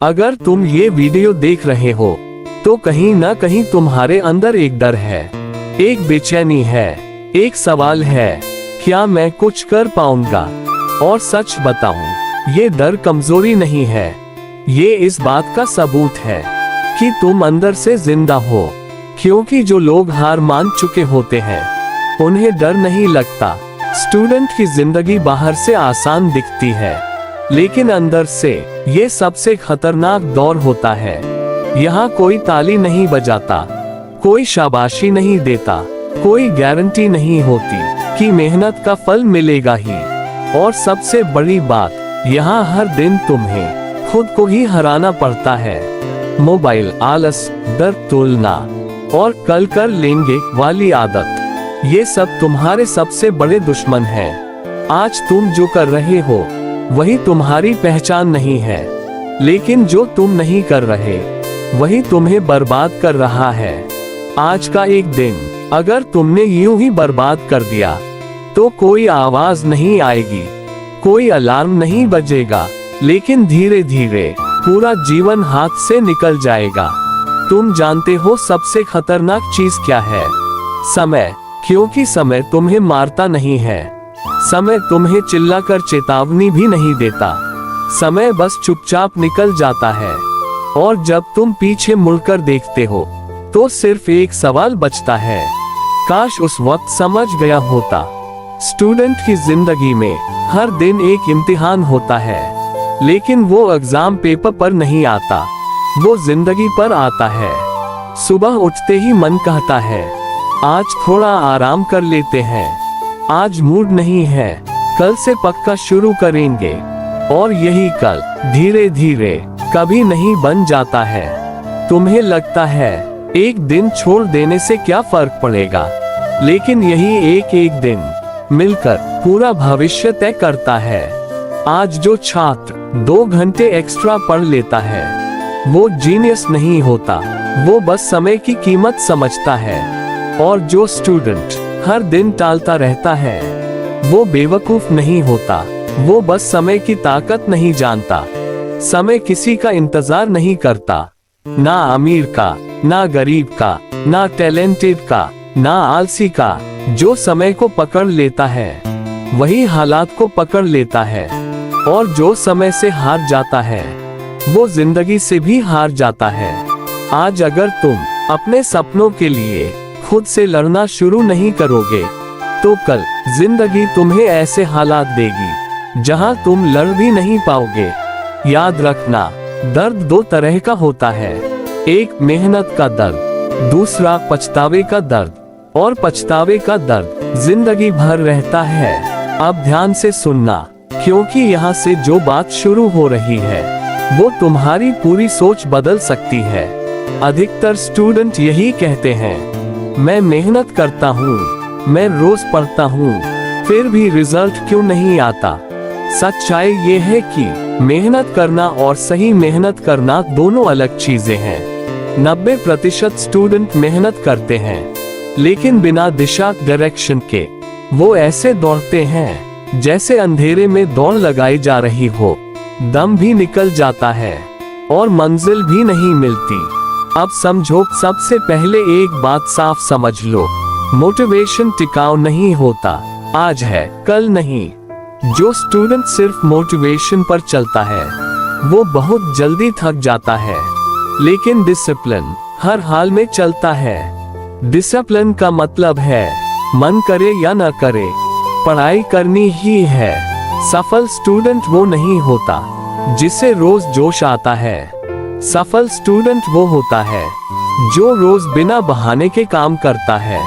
अगर तुम ये वीडियो देख रहे हो तो कहीं ना कहीं तुम्हारे अंदर एक डर है, एक बेचैनी है, एक सवाल है, क्या मैं कुछ कर पाऊंगा? और सच बताऊं, ये डर कमजोरी नहीं है, ये इस बात का सबूत है कि तुम अंदर से जिंदा हो। क्योंकि जो लोग हार मान चुके होते हैं उन्हें डर नहीं लगता। स्टूडेंट की जिंदगी बाहर से आसान दिखती है, लेकिन अंदर से ये सबसे खतरनाक दौर होता है। यहाँ कोई ताली नहीं बजाता, कोई शाबाशी नहीं देता, कोई गारंटी नहीं होती कि मेहनत का फल मिलेगा ही। और सबसे बड़ी बात, यहाँ हर दिन तुम्हें खुद को ही हराना पड़ता है। मोबाइल, आलस, डर, तुलना और कल कर लेंगे वाली आदत, ये सब तुम्हारे सबसे बड़े दुश्मन हैं। आज तुम जो कर रहे हो वही तुम्हारी पहचान नहीं है, लेकिन जो तुम नहीं कर रहे वही तुम्हें बर्बाद कर रहा है। आज का एक दिन अगर तुमने यूं ही बर्बाद कर दिया तो कोई आवाज नहीं आएगी, कोई अलार्म नहीं बजेगा, लेकिन धीरे धीरे पूरा जीवन हाथ से निकल जाएगा। तुम जानते हो सबसे खतरनाक चीज क्या है? समय। क्योंकि समय तुम्हें मारता नहीं है, समय तुम्हें चिल्लाकर चेतावनी भी नहीं देता। समय बस चुपचाप निकल जाता है, और जब तुम पीछे मुड़कर देखते हो तो सिर्फ एक सवाल बचता है, काश उस वक्त समझ गया होता। स्टूडेंट की जिंदगी में हर दिन एक इम्तिहान होता है, लेकिन वो एग्जाम पेपर पर नहीं आता, वो जिंदगी पर आता है। सुबह उठते ही मन कहता है, आज थोड़ा आराम कर लेते हैं, आज मूड नहीं है, कल से पक्का शुरू करेंगे। और यही कल धीरे धीरे कभी नहीं बन जाता है। तुम्हें लगता है एक दिन छोड़ देने से क्या फर्क पड़ेगा, लेकिन यही एक एक दिन मिलकर पूरा भविष्य तय करता है। आज जो छात्र 2 घंटे एक्स्ट्रा पढ़ लेता है वो जीनियस नहीं होता, वो बस समय की कीमत समझता है। और जो स्टूडेंट हर दिन टालता रहता है वो बेवकूफ नहीं होता, वो बस समय की ताकत नहीं जानता। समय किसी का इंतजार नहीं करता, ना अमीर का, ना गरीब का, ना टैलेंटेड का, ना आलसी का। जो समय को पकड़ लेता है वही हालात को पकड़ लेता है, और जो समय से हार जाता है वो जिंदगी से भी हार जाता है। आज अगर तुम अपने सपनों के लिए खुद से लड़ना शुरू नहीं करोगे तो कल जिंदगी तुम्हें ऐसे हालात देगी जहां तुम लड़ भी नहीं पाओगे। याद रखना, दर्द 2 तरह का होता है, एक मेहनत का दर्द, दूसरा पछतावे का दर्द। और पछतावे का दर्द जिंदगी भर रहता है। अब ध्यान से सुनना, क्योंकि यहाँ से जो बात शुरू हो रही है वो तुम्हारी पूरी सोच बदल सकती है। अधिकतर स्टूडेंट यही कहते हैं, मैं मेहनत करता हूँ, मैं रोज पढ़ता हूँ, फिर भी रिजल्ट क्यों नहीं आता? सच्चाई ये है कि मेहनत करना और सही मेहनत करना दोनों अलग चीजें हैं। 90% स्टूडेंट मेहनत करते हैं, लेकिन बिना दिशा डायरेक्शन के वो ऐसे दौड़ते हैं जैसे अंधेरे में दौड़ लगाई जा रही हो। दम भी निकल जाता है और मंजिल भी नहीं मिलती। अब समझो, सबसे पहले एक बात साफ समझ लो, मोटिवेशन टिकाऊ नहीं होता, आज है कल नहीं। जो स्टूडेंट सिर्फ मोटिवेशन पर चलता है वो बहुत जल्दी थक जाता है, लेकिन डिसिप्लिन हर हाल में चलता है। डिसिप्लिन का मतलब है मन करे या न करे, पढ़ाई करनी ही है। सफल स्टूडेंट वो नहीं होता जिसे रोज जोश आता है, सफल स्टूडेंट वो होता है जो रोज बिना बहाने के काम करता है।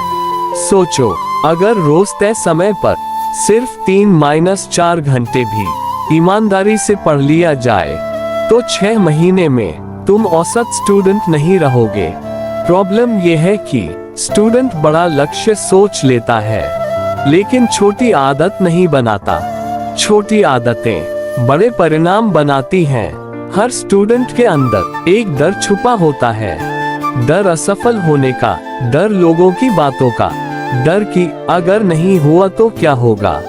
सोचो, अगर रोज तय समय पर सिर्फ 3-4 घंटे भी ईमानदारी से पढ़ लिया जाए तो 6 महीने में तुम औसत स्टूडेंट नहीं रहोगे। प्रॉब्लम यह है कि स्टूडेंट बड़ा लक्ष्य सोच लेता है, लेकिन छोटी आदत नहीं बनाता। छोटी आदतें बड़े परिणाम बनाती हैं। हर स्टूडेंट के अंदर एक डर छुपा होता है, डर असफल होने का, डर लोगों की बातों का, डर कि अगर नहीं हुआ तो क्या होगा।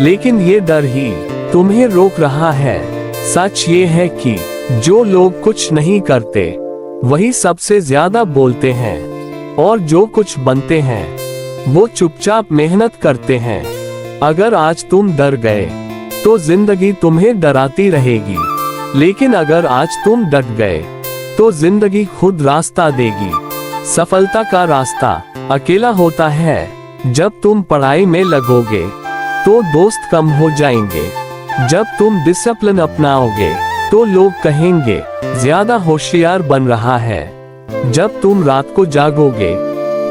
लेकिन ये डर ही तुम्हें रोक रहा है। सच ये है कि जो लोग कुछ नहीं करते वही सबसे ज्यादा बोलते हैं, और जो कुछ बनते हैं वो चुपचाप मेहनत करते हैं। अगर आज तुम डर गए तो जिंदगी तुम्हें डराती रहेगी, लेकिन अगर आज तुम डट गए तो जिंदगी खुद रास्ता देगी। सफलता का रास्ता अकेला होता है। जब तुम पढ़ाई में लगोगे तो दोस्त कम हो जाएंगे। जब तुम डिसिप्लिन अपनाओगे तो लोग कहेंगे ज्यादा होशियार बन रहा है। जब तुम रात को जागोगे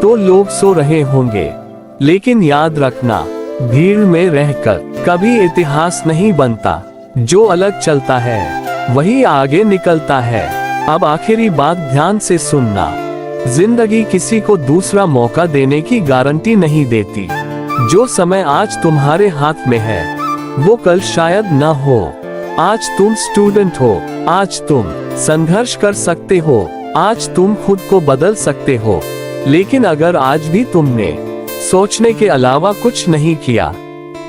तो लोग सो रहे होंगे। लेकिन याद रखना, भीड़ में रहकर कभी इतिहास नहीं बनता। जो अलग चलता है वही आगे निकलता है। अब आखिरी बात ध्यान से सुनना, जिंदगी किसी को दूसरा मौका देने की गारंटी नहीं देती। जो समय आज तुम्हारे हाथ में है वो कल शायद न हो। आज तुम स्टूडेंट हो, आज तुम संघर्ष कर सकते हो, आज तुम खुद को बदल सकते हो। लेकिन अगर आज भी तुमने सोचने के अलावा कुछ नहीं किया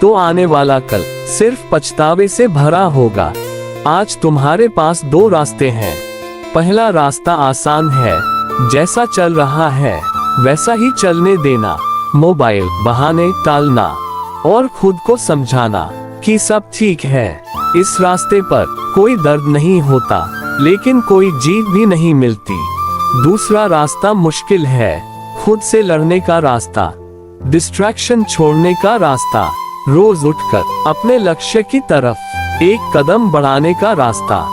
तो आने वाला कल सिर्फ पछतावे से भरा होगा। आज तुम्हारे पास दो रास्ते हैं। पहला रास्ता आसान है, जैसा चल रहा है वैसा ही चलने देना। मोबाइल, बहाने टालना और खुद को समझाना कि सब ठीक है। इस रास्ते पर कोई दर्द नहीं होता, लेकिन कोई जीत भी नहीं मिलती। दूसरा रास्ता मुश्किल है, खुद से लड़ने का रास्ता, डिस्ट्रैक्शन छोड़ने का रास्ता, रोज उठकर अपने लक्ष्य की तरफ एक कदम बढ़ाने का रास्ता।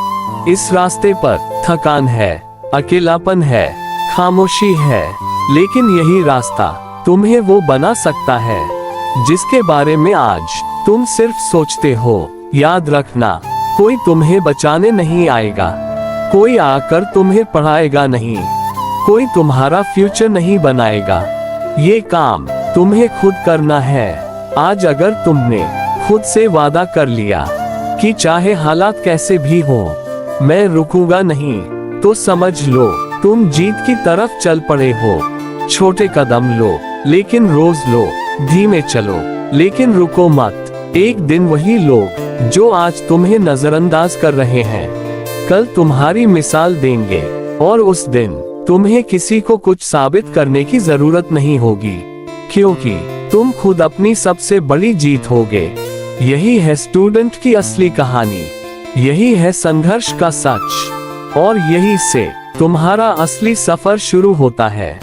इस रास्ते पर थकान है, अकेलापन है, खामोशी है, लेकिन यही रास्ता तुम्हें वो बना सकता है जिसके बारे में आज तुम सिर्फ सोचते हो। याद रखना, कोई तुम्हें बचाने नहीं आएगा, कोई आकर तुम्हें पढ़ाएगा नहीं, कोई तुम्हारा फ्यूचर नहीं बनाएगा। ये काम तुम्हें खुद करना है। आज अगर तुमने खुद से वादा कर लिया कि चाहे हालात कैसे भी हो मैं रुकूंगा नहीं, तो समझ लो तुम जीत की तरफ चल पड़े हो। छोटे कदम लो, लेकिन रोज लो। धीमे चलो, लेकिन रुको मत। एक दिन वही लोग जो आज तुम्हें नजरअंदाज कर रहे हैं कल तुम्हारी मिसाल देंगे, और उस दिन तुम्हें किसी को कुछ साबित करने की जरूरत नहीं होगी, क्योंकि तुम खुद अपनी सबसे बड़ी जीत होगे। यही है स्टूडेंट की असली कहानी, यही है संघर्ष का सच, और यही से तुम्हारा असली सफर शुरू होता है।